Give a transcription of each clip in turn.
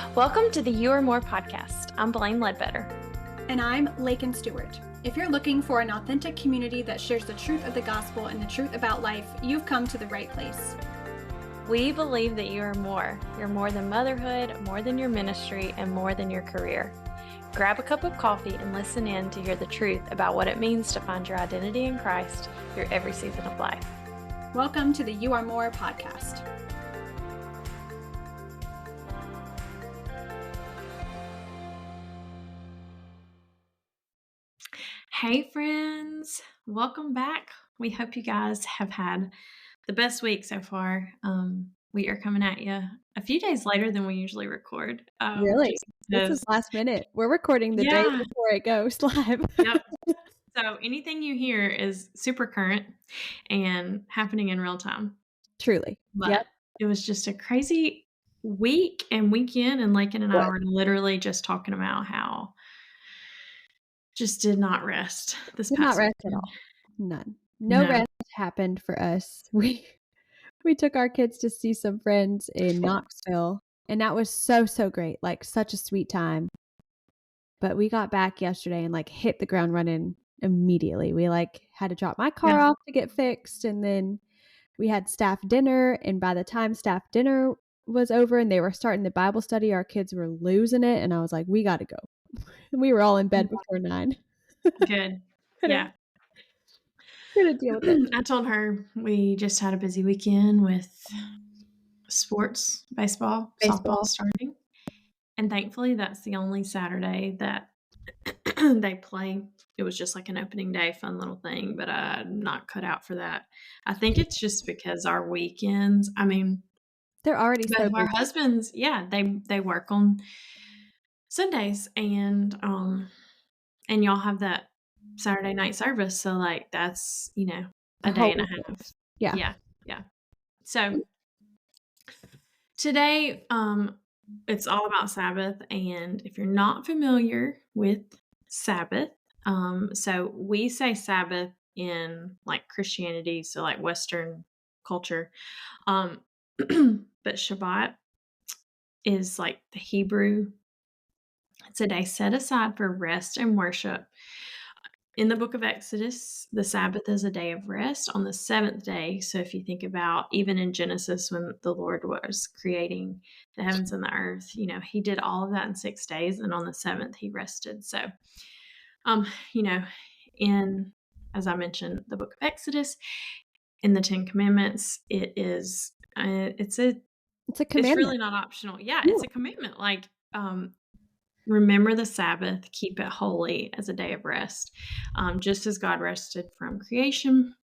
Welcome to the You Are More podcast. I'm Blaine Ledbetter. And I'm Lakin Stewart. If you're looking for an authentic community that shares the truth of the gospel and the truth about life, you've come to the right place. We believe that you are more. You're more than motherhood, more than your ministry, and more than your career. Grab a cup of coffee and listen in to hear the truth about what it means to find your identity in Christ through every season of life. Welcome to the You Are More podcast. Hey friends, welcome back. We hope you guys have had the best week so far. We are coming at you a few days later than we usually record. Really? This is last minute. We're recording the day before it goes live. Yep. So anything you hear is super current and happening in real time. Truly. But It was just a crazy week and weekend, and Lakin and I were literally just talking about how just did not rest this past rest at all. None. No rest happened for us. We took our kids to see some friends in Knoxville, and that was so great. Like such a sweet time. But we got back yesterday and hit the ground running immediately. We had to drop my car off to get fixed, and then we had staff dinner, and by the time staff dinner was over and they were starting the Bible study, our kids were losing it, and I was like, we got to go. We were all in bed before 9. Good. Yeah. Couldn't deal with it. I told her we just had a busy weekend with sports, baseball, softball starting. And thankfully, that's the only Saturday that they play. It was just like an opening day, fun little thing, but I'm not cut out for that. I think it's just because our weekends, they're already so our husbands, they work on Sundays, and y'all have that Saturday night service, so that's a day and a half. Yeah. So today it's all about Sabbath, and if you're not familiar with Sabbath, so we say Sabbath in Christianity, so Western culture, but Shabbat is the Hebrew. It's a day set aside for rest and worship. In the book of Exodus, the Sabbath is a day of rest on the 7th day. So if you think about even in Genesis, when the Lord was creating the heavens and the earth, he did all of that in 6 days, and on the 7th he rested. So, in, as I mentioned, the book of Exodus, in the 10 Commandments, it is, it's a commandment. It's really not optional. Yeah, it's a commandment. Remember the Sabbath, keep it holy as a day of rest, just as God rested from creation.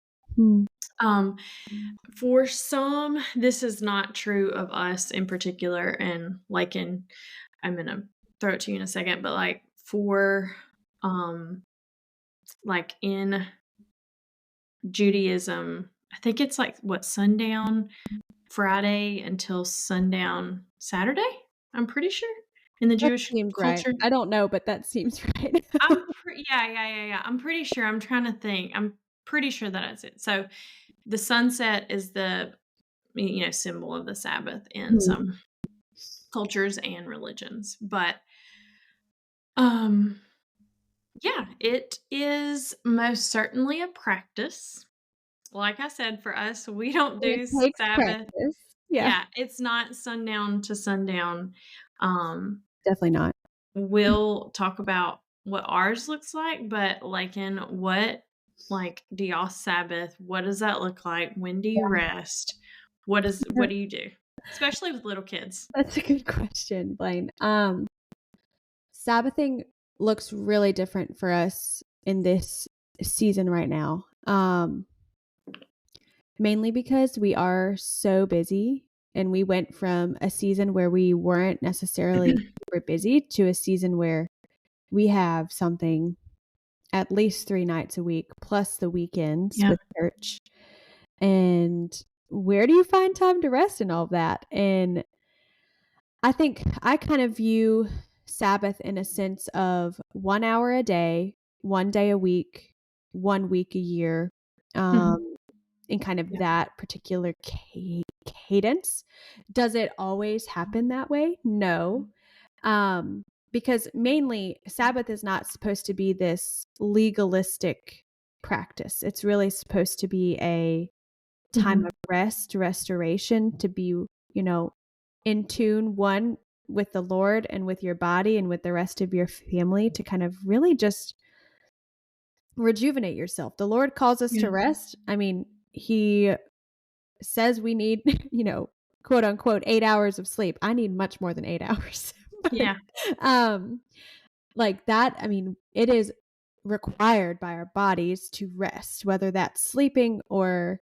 For some, this is not true of us in particular, and I'm going to throw it to you in a second, but for in Judaism, I think it's sundown Friday until sundown Saturday, I'm pretty sure. In the Jewish culture, right. I don't know, but that seems right. Yeah. I'm pretty sure. I'm trying to think. I'm pretty sure that is it. So, the sunset is the symbol of the Sabbath in some cultures and religions. But, it is most certainly a practice. Like I said, for us, we don't do Sabbath. Practice. Yeah, it's not sundown to sundown. Definitely not. We'll talk about what ours looks like, but in what do y'all Sabbath? What does that look like? When do you rest? What do you do? Especially with little kids. That's a good question, Blaine. Sabbathing looks really different for us in this season right now. Mainly because we are so busy. And we went from a season where we weren't necessarily super busy to a season where we have something at least 3 nights a week, plus the weekends with church. And where do you find time to rest in all of that? And I think I kind of view Sabbath in a sense of 1 hour a day, 1 day a week, 1 week a year, in kind of that particular cadence. Does it always happen that way? No. Because mainly Sabbath is not supposed to be this legalistic practice. It's really supposed to be a time of rest, restoration, to be, in tune, one, with the Lord and with your body and with the rest of your family, to kind of really just rejuvenate yourself. The Lord calls us to rest. I mean, he says we need, quote unquote, 8 hours of sleep. I need much more than 8 hours. Yeah. Like that, I mean, it is required by our bodies to rest, whether that's sleeping or,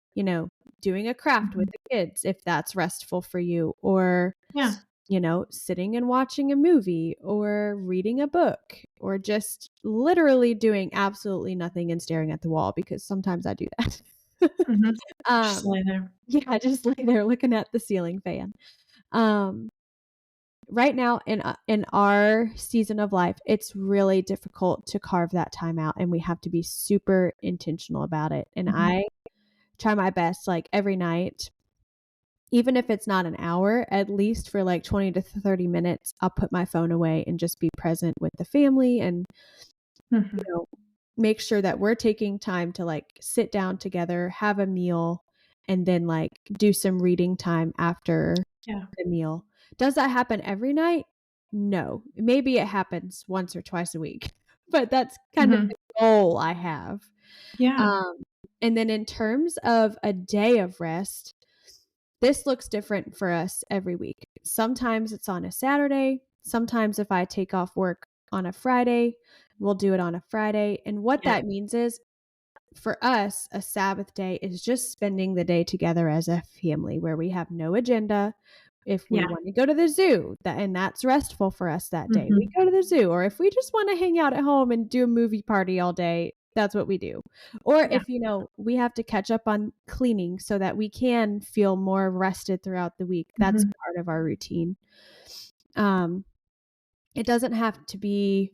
doing a craft with the kids, if that's restful for you, or, Yeah. sitting and watching a movie or reading a book, or just literally doing absolutely nothing and staring at the wall, because sometimes I do that. Just lay there. Yeah, just lay there looking at the ceiling fan. Right now in our season of life, it's really difficult to carve that time out, and we have to be super intentional about it. And I try my best, like every night, even if it's not an hour, at least for like 20 to 30 minutes, I'll put my phone away and just be present with the family, and make sure that we're taking time to like sit down together, have a meal, and then like do some reading time after the meal. Does that happen every night? No. Maybe it happens once or twice a week, but that's kind of the goal I have. Yeah. And then in terms of a day of rest, this looks different for us every week. Sometimes it's on a Saturday. Sometimes if I take off work on a Friday, we'll do it on a Friday. And what that means is, for us, a Sabbath day is just spending the day together as a family, where we have no agenda. If we want to go to the zoo, and that's restful for us that day, we go to the zoo. Or if we just want to hang out at home and do a movie party all day, that's what we do. Or if, we have to catch up on cleaning so that we can feel more rested throughout the week, that's part of our routine. It doesn't have to be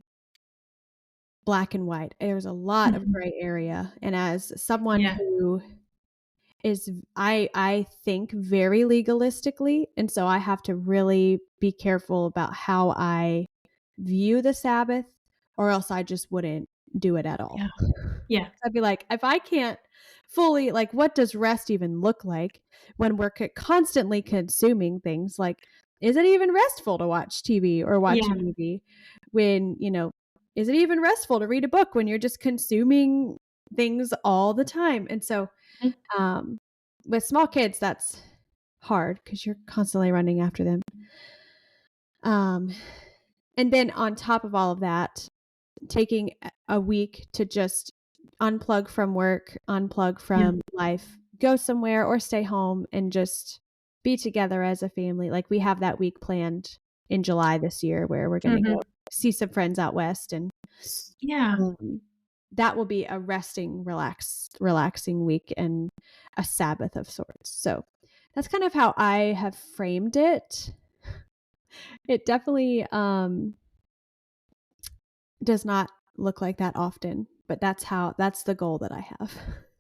black and white. There's a lot of gray area. And as someone who is, I think very legalistically, and so I have to really be careful about how I view the Sabbath, or else I just wouldn't do it at all. Yeah. I'd be like, if I can't fully, like, what does rest even look like when we're constantly consuming things? Like, is it even restful to watch TV or watch a movie? When, is it even restful to read a book when you're just consuming things all the time? And so, with small kids, that's hard because you're constantly running after them. And then on top of all of that, taking a week to just unplug from work, unplug from life, go somewhere or stay home and just be together as a family. Like, we have that week planned in July this year where we're going to go see some friends out west, and that will be a relaxing week and a Sabbath of sorts. So that's kind of how I have framed it. It definitely does not look like that often, but that's the goal that I have.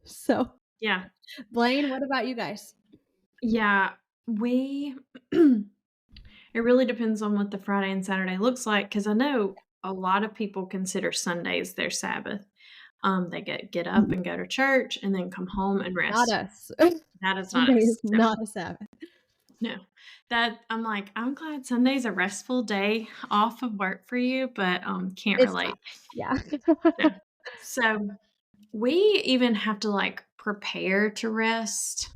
So Blaine, what about you guys? We it really depends on what the Friday and Saturday looks like, because I know a lot of people consider Sundays their Sabbath. They get up and go to church and then come home and rest. Not us. That is not Sunday us. is not a Sabbath. No. That I'm like, I'm glad Sunday's a restful day off of work for you, but can't relate. Yeah. No. So we even have to like prepare to rest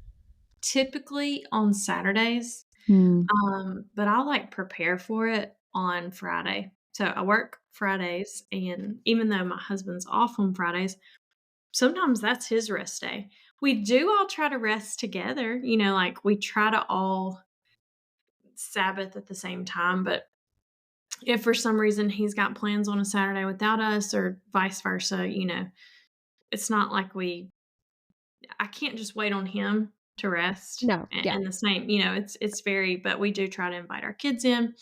typically on Saturdays. But I'll like prepare for it on Friday. So I work Fridays, and even though my husband's off on Fridays, sometimes that's his rest day. We do all try to rest together, like we try to all Sabbath at the same time, but if for some reason he's got plans on a Saturday without us or vice versa, it's not like I can't just wait on him to rest. No. Yeah. And the same, it's very, but we do try to invite our kids in.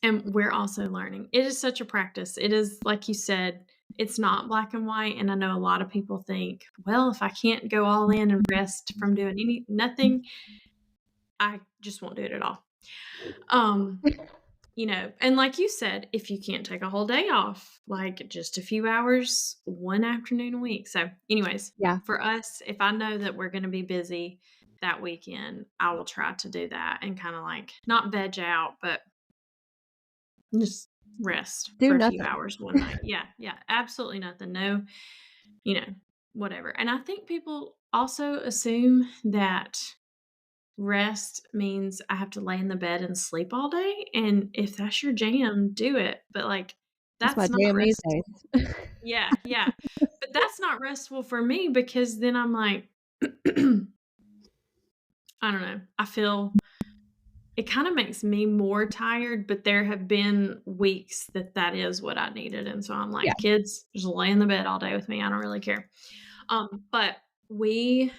And we're also learning. It is such a practice. It is, like you said, it's not black and white. And I know a lot of people think, well, if I can't go all in and rest from doing nothing, I just won't do it at all. Um, and like you said, if you can't take a whole day off, like just a few hours, one afternoon a week. So, anyways, Yeah. for us, if I know that we're going to be busy that weekend, I will try to do that and kind of like not veg out, but just rest Do for a few nothing. hours one night. Yeah, yeah, absolutely nothing. No, you know, whatever. And I think people also assume that rest means I have to lay in the bed and sleep all day. And if that's your jam, do it. But like, That's my that's not jam these restful. days. Yeah, yeah. But that's not restful for me because then I'm like, I don't know. I feel it kind of makes me more tired, but there have been weeks that is what I needed. And so I'm Yeah. like, kids, just lay in the bed all day with me. I don't really care. But we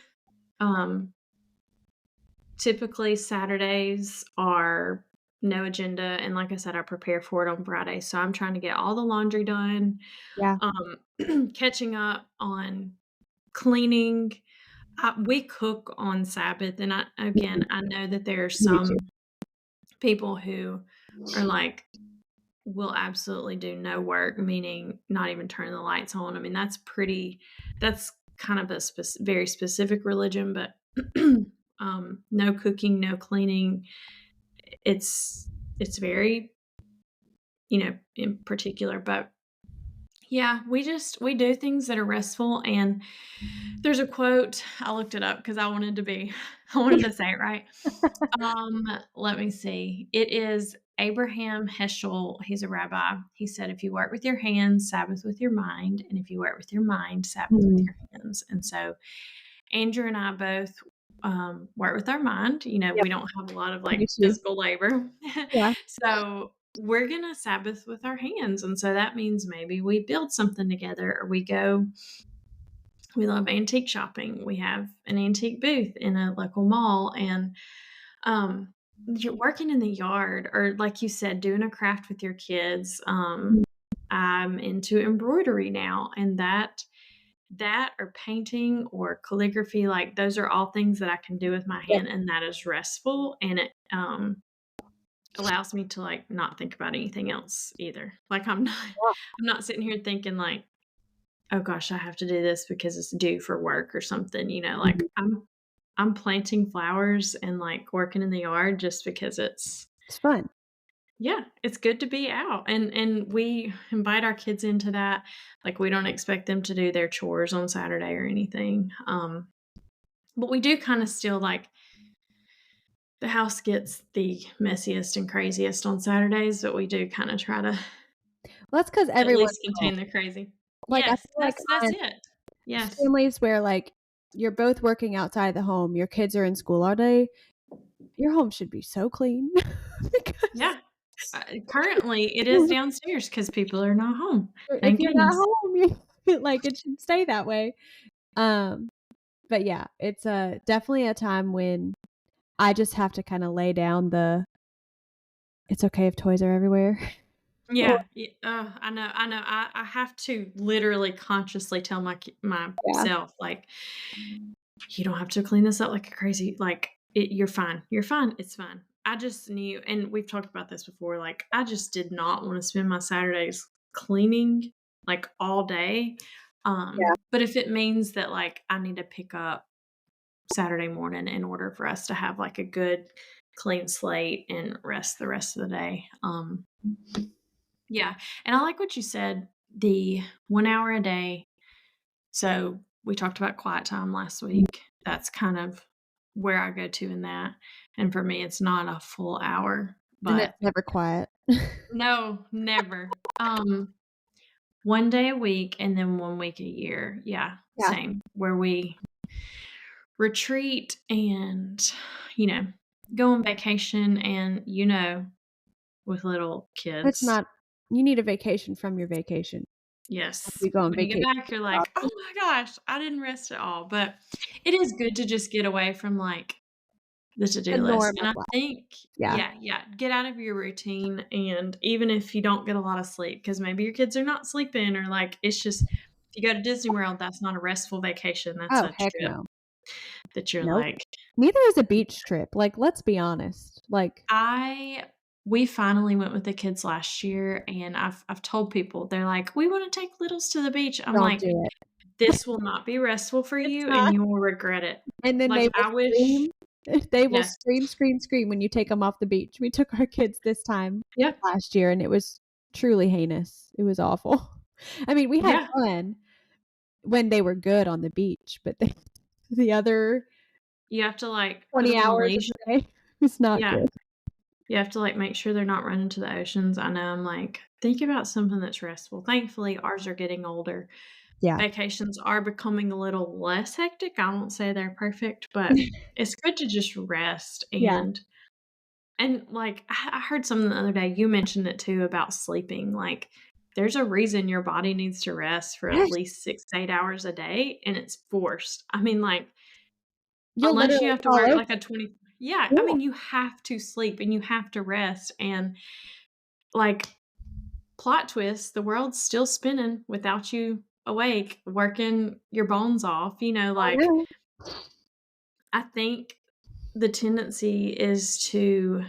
typically Saturdays are no agenda, and like I said, I prepare for it on Friday, so I'm trying to get all the laundry done, Yeah. catching up on cleaning. We cook on Sabbath, and I know that there are We do too. some people who are like, will absolutely do no work, meaning not even turn the lights on. I mean, that's kind of a very specific religion, but no cooking, no cleaning. It's very, in particular, but yeah, we do things that are restful. And there's a quote, I looked it up because I wanted to say it right. Let me see. It is Abraham Heschel. He's a rabbi. He said, if you work with your hands, Sabbath with your mind. And if you work with your mind, Sabbath with Mhm. your hands. And so Andrew and I both work with our mind. Yep. We don't have a lot of like Me too. physical labor. Yeah. So we're going to Sabbath with our hands. And so that means maybe we build something together or we love antique shopping. We have an antique booth in a local mall, and you're working in the yard, or like you said, doing a craft with your kids. Mhm. I'm into embroidery now, and that or painting or calligraphy, like those are all things that I can do with my Yep. hand, and that is restful, and it allows me to like not think about anything else either. Like I'm not sitting here thinking like, oh gosh, I have to do this because it's due for work or something, like Mhm. I'm planting flowers and like working in the yard just because It's fun. yeah, it's good to be out. And we invite our kids into that. Like we don't expect them to do their chores on Saturday or anything. But we do kind of still like the house gets the messiest and craziest on Saturdays, but we do kind of try to Well, that's because at everyone's least home. contain the crazy. Like, I Yes, feel like that's on it. Yes. families where, like, you're both working outside the home, your kids are in school all day, your home should be so clean because Yeah. Currently, it is downstairs because people are not home. if Thank you're not goodness. home, you like, it should stay that way. Um, but yeah, it's, definitely a time when I just have to kinda lay down the, "It's okay if toys are everywhere." Or Yeah, I know, I have to literally consciously tell yeah, myself, like, "You don't have to clean this up like a crazy like, you're fine. You're fine. It's fine." I just knew, and we've talked about this before, like, I just did not wanna spend my Saturdays cleaning, like, all day, yeah. but if it means that, like, I need to pick up Saturday morning in order for us to have, like, a good clean slate and rest the rest of the day, yeah, and I like what you said, the 1 hour a day. So, we talked about quiet time last week. That's kind of where I go to in that, and for me, it's not a full hour, And it's but never quiet. no, never. 1 day a week and then 1 week a year. Yeah, Yeah. same, where we retreat and, you know, go on vacation and, with little It's kids. not you need a vacation from your vacation. After Yes. you go on When you get vacation back, you're like, "Oh my gosh, I didn't rest at all." But it is good to just get away from, like, the the to-do list, norm and of I life. think Yeah. yeah, get out of your routine, and even if you don't get a lot of sleep, because maybe your kids are not sleeping or, like, it's just if you go to Disney World, that's not a restful vacation, that's Oh, a heck trip. no. that you're Nope. like, Neither is a beach trip. Like, let's be honest. Like, we finally went with the kids last year, and I've told people, they're like, "We wanna take littles to the beach." I'm don't like, do it. "This will not be restful for It's you, and not. you will regret it." And then they Like, will I wish scream. They will Yes. scream, scream, scream when you take them off the beach. We took our kids this time Yeah. last year, and it was truly heinous. It was awful. I mean, we had Yeah. fun when they were good on the beach, but the other You have to, like, put 20 them on a hours of leash. the day was not Yeah. good. You have to, like, make sure they're not running to the oceans. I know, I'm like, think about something that's restful. Thankfully, ours are getting older. Yeah. Vacations are becoming a little less hectic. I won't say they're perfect, but it's good to just rest Yeah. and, like, I heard something the other day, you mentioned it too about sleeping, like, there's a reason your body needs to rest for at Yes. least 6 to 8 hours a day, and it's forced. I mean, like, You'll unless you literally have to fall work, over. like, a 20 Yeah, I Yeah. mean, you have to sleep and you have to rest, and, like, plot twist, the world's still spinning without you awake, working your bones off, I like, know. I think the tendency is to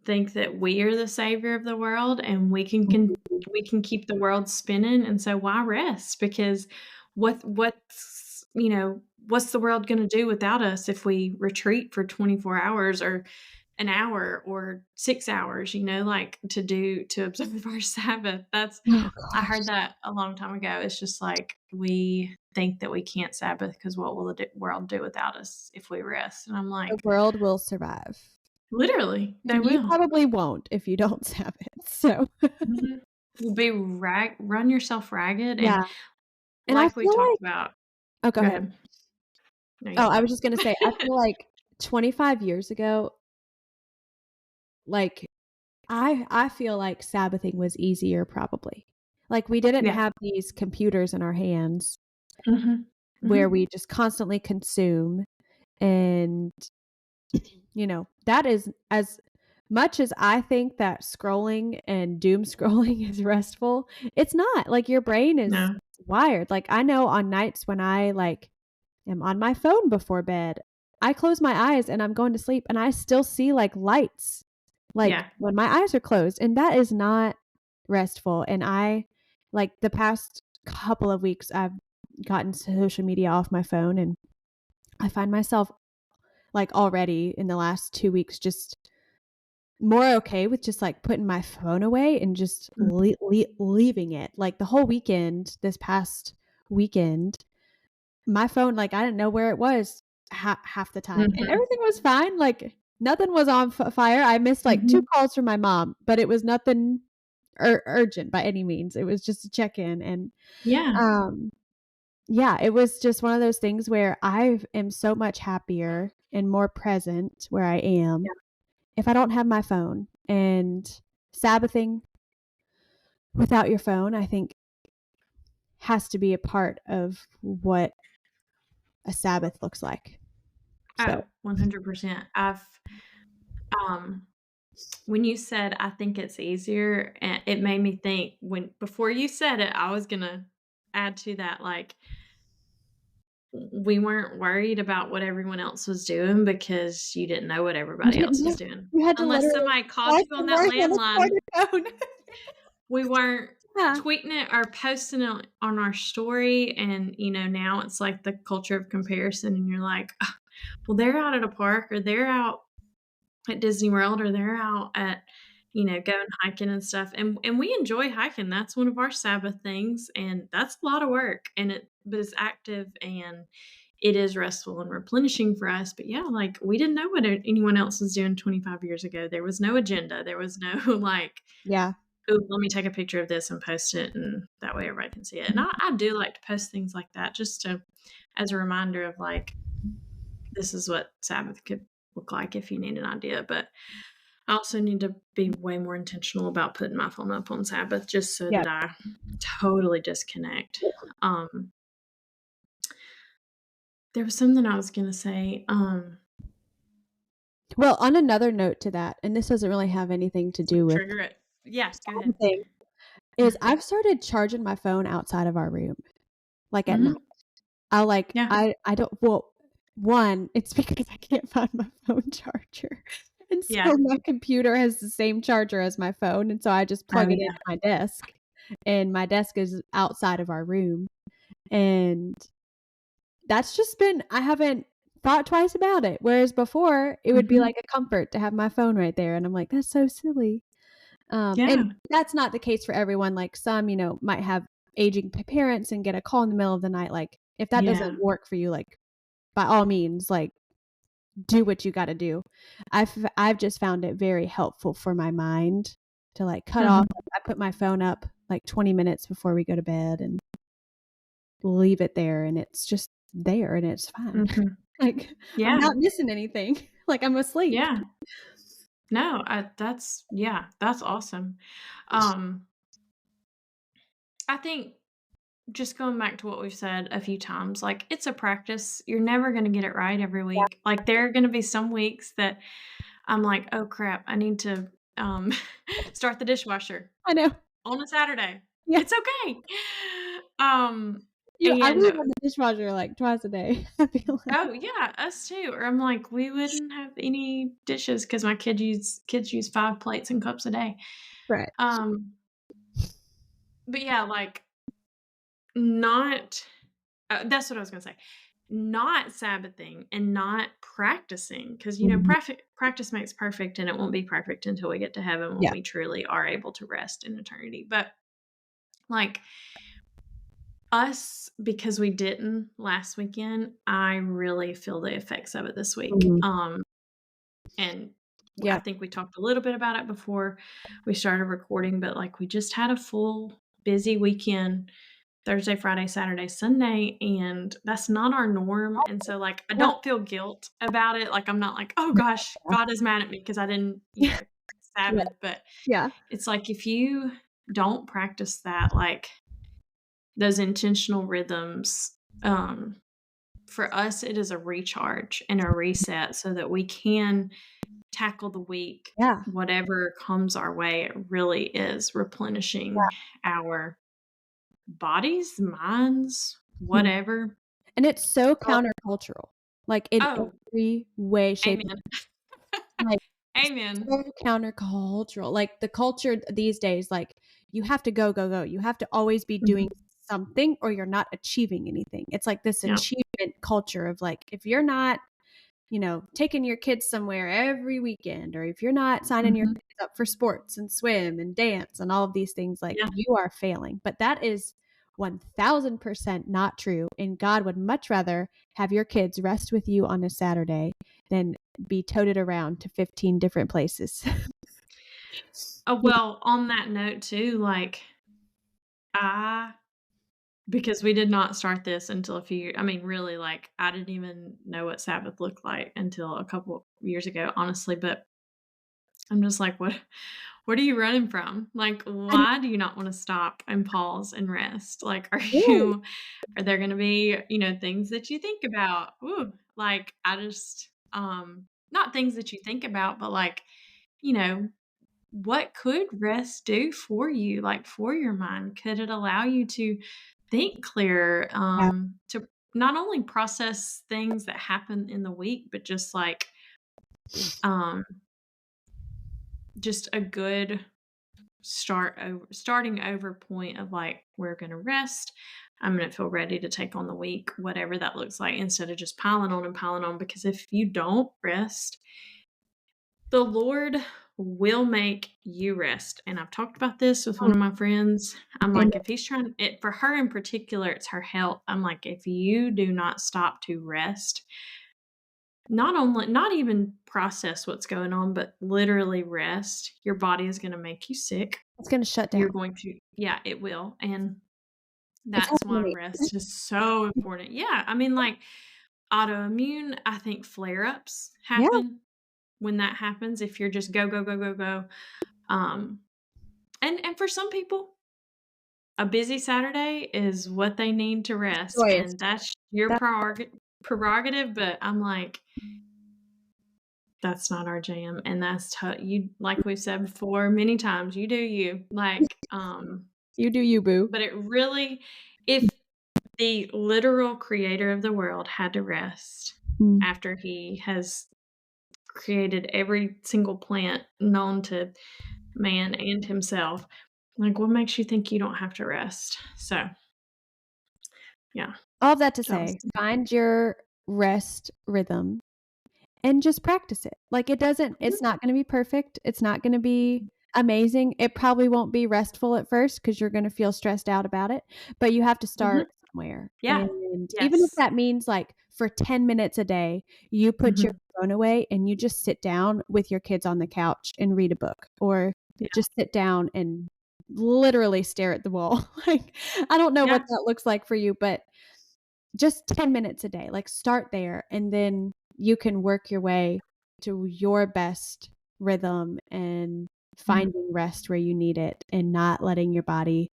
think that we are the savior of the world and we can keep the world spinning, and so why rest? Because what's the world gonna do without us if we retreat for 24 hours or an hour or 6 hours, like, to observe our Sabbath? Oh I gosh. heard that a long time ago. It's just like, we think that we can't Sabbath because what will the world do without us if we rest? And I'm The like, world will survive. literally, they And you will. probably won't if you don't have it. So, Mhm. You'll be run yourself ragged, and yeah. And I like we feel talked like about. oh, go Go ahead. ahead. No, you Oh, I say was it. just gonna say, I feel like 25 years ago, like, I feel like Sabbathing was easier probably. Like, we didn't Yeah. have these computers in our hands Mhm. where Mhm. we just constantly consume, and, that is as much as I think that scrolling and doom scrolling is restful, it's not. Like, your brain is No. wired. Like, I know on nights when I, like, am on my phone before bed, I close my eyes and I'm going to sleep and I still see, like, lights, like, Yeah. when my eyes are closed, and that is not restful, and like, the past couple of weeks, I've gotten social media off my phone, and I find myself, like, already in the last 2 weeks just more okay with just, like, putting my phone away and just Mm. leaving it. Like, the whole weekend, this past weekend, my phone, like, I didn't know where it was half the time, and Mhm. everything was fine, like, nothing was on fire. I missed, like, 2 Mhm. calls from my mom, but it was nothing urgent by any means. It was just a check-in, and, Yeah. um, yeah, it was just one of those things where I am so much happier and more present where I am Yeah. if I don't have my phone, and Sabbathing without your phone, I think, has to be a part of what a Sabbath looks like. So Oh, 100%. Um, when you said, "I think it's easier," it made me think, before you said it, I was gonna add to that, like, we weren't worried about what everyone else was doing because you didn't know what you everybody didn't else know. was doing. You had to Unless literally somebody called call you on that someone on a landline, corner phone. we weren't Yeah. tweeting it or posting it on our story, and, now it's like the culture of comparison, and you're like, "Ugh, well, they're out at a park, or they're out at Disney World, or they're out at, going hiking and stuff," and we enjoy hiking. That's one of our Sabbath things, and that's a lot of work, but it's active, and it is restful and replenishing for us. But yeah, like, we didn't know what anyone else was doing 25 years ago. There was no agenda. There was no like, Yeah. "Ooh, let me take a picture of this and post it, and that way everybody can see it." And I do like to post things like that, just to as a reminder of, like, this is what Sabbath could look like if you need an idea. But I also need to be way more intentional about putting my phone up on Sabbath, just so Yeah. that I totally disconnect. Um, there was something I was gonna say. Well, on another note to that, and this doesn't really have anything to do with Trigger it. Yeah, go ahead. Sabbathing, is I've started charging my phone outside of our room, like, at night. Mhm. I'll, like Yeah. I don't well, One, it's because I can't find my phone charger. And so Yeah. my computer has the same charger as my phone, and so I just Oh, plug it yeah. into my desk, and my desk is outside of our room, and that's just been I haven't thought twice about it, whereas before, it would be Mhm. like a comfort to have my phone right there, and I'm like, "That's so silly." Yeah. And that's not the case for everyone, like, some, might have aging parents and get a call in the middle of the night, like, if that Yeah. doesn't work for you, like, by all means, like, do what you gotta do. I've just found it very helpful for my mind to, like, cut off. Mhm. I put my phone up, like, 20 minutes before we go to bed and leave it there, and it's just there, and it's fine. Mhm. Like, I'm Yeah. not missing anything. Like, I'm asleep. Yeah. No, that's awesome. Um, I think just going back to what we've said a few times, like, it's a practice. You're never gonna get it right every Yeah, week. Like, there are gonna be some weeks that I'm like, "Oh, crap. I need to, um, start the dishwasher I know. on a Saturday." Yeah. It's okay. Um, I and would run the dishwasher, like, twice a day, I feel like. oh, yeah, us too. Or I'm like, we wouldn't have any dishes because my kids use 5 plates and cups a day. Right. Um, but yeah, like, not that's what I was gonna say. Not Sabbathing and not practicing, because Mhm. practice makes perfect, and it won't be perfect until we get to heaven when Yeah. we truly are able to rest in eternity. But, like, us, because we didn't last weekend, I really feel the effects of it this week. Mhm. And I Yep. think we talked a little bit about it before we started recording, but, like, we just had a full, busy weekend, Thursday, Friday, Saturday, Sunday, and that's not our norm, and so, like, I Yeah. don't feel guilt about it, like, I'm not like, "Oh gosh, God is mad at me because I didn't, Yeah. Yeah. Sabbath," but Yeah. it's like if you don't practice that, like, those intentional rhythms, for us, it is a recharge and a reset so that we can tackle the week, Yeah. whatever comes our way. It really is replenishing our bodies, minds, Mhm. whatever. And it's so Oh, countercultural, like, in oh, every way, shape, and amen. like, Amen. so countercultural. Like, the culture these days, like, you have to go, go, go. You have to always be doing Mhm. something or you're not achieving anything. It's like this Yep. achievement culture of, like, if you're not taking your kids somewhere every weekend, or if you're not signing your Mhm. kids up for sports and swim and dance and all of these things, like, Yeah. you are failing. But that is 1000% not true. And God would much rather have your kids rest with you on a Saturday than be toted around to 15 different places. Oh, You well, on that note too, like, I because we did not start this until a few I mean, really, like, I didn't even know what Sabbath looked like until a couple years ago, honestly, but I'm just like, what are you running from? Like, and why do you not wanna stop and pause and rest? Like, really, are there gonna be, things that you think about? Ooh, like, I just, not things that you think about, but, like, you know, what could rest do for you, like, for your mind? Could it allow you to think clearer, yeah, to not only process things that happen in the week, but just, like, um, just a good starting over point of, like, we're gonna rest. I'm gonna feel ready to take on the week, whatever that looks like, instead of just piling on and piling on. Because if you don't rest, the Lord will make you rest. And I've talked about this with one mm, of my friends. I'm amen. like, if he's trying it for her in particular, it's her health. I'm like, if you do not stop to rest, not even process what's going on, but literally rest, your body is gonna make you sick. It's going to shut You're down. going to yeah, it will, and It's that's happened to why me. rest is so important. Yeah, I mean, like, autoimmune, I think flare-ups Yeah. happen when that happens, if you're just go, go, go, go, go. Um, and for some people, a busy Saturday is what they need to It's rest, joyous. and that's your That prerogative, but I'm like, that's not our jam, and that's you like we've said before many times, you do you. Like, you do you, boo. but it really if the literal creator of the world had to rest, after he has created every single plant known to man and himself. Like, what makes you think you don't have to rest? So, yeah. All of that to that was- say, find your rest rhythm and just practice it. Like it's not going to be perfect. It's not going to be amazing. It probably won't be restful at first because you're going to feel stressed out about it, but you have to start somewhere. Yeah. And even if Yes. that means like for 10 minutes a day, you put your phone away and you just sit down with your kids on the couch and read a book, or just sit down and literally stare at the wall. Like, I don't know what that looks like for you, but just 10 minutes a day. Like, start there, and then you can work your way to your best rhythm and finding rest where you need it, and not letting your body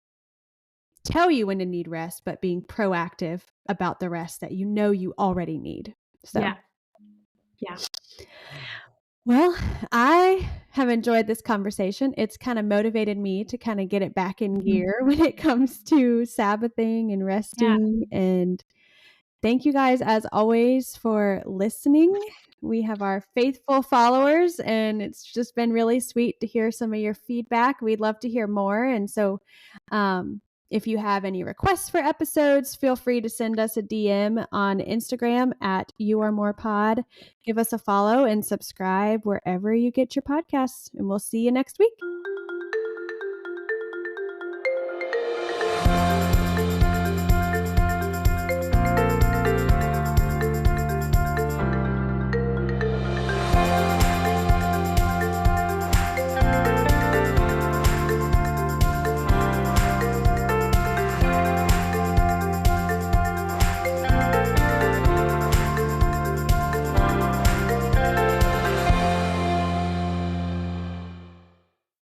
tell you when to need rest, but being proactive about the rest that you know you already need. So, yeah. Well, I have enjoyed this conversation. It's kind of motivated me to kind of get it back in gear when it comes to Sabbathing and resting. And thank you guys, as always, for listening. We have our faithful followers, and it's just been really sweet to hear some of your feedback. We'd love to hear more. And so, if you have any requests for episodes, feel free to send us a DM on Instagram at YouAreMorePod. Give us a follow and subscribe wherever you get your podcasts, and we'll see you next week.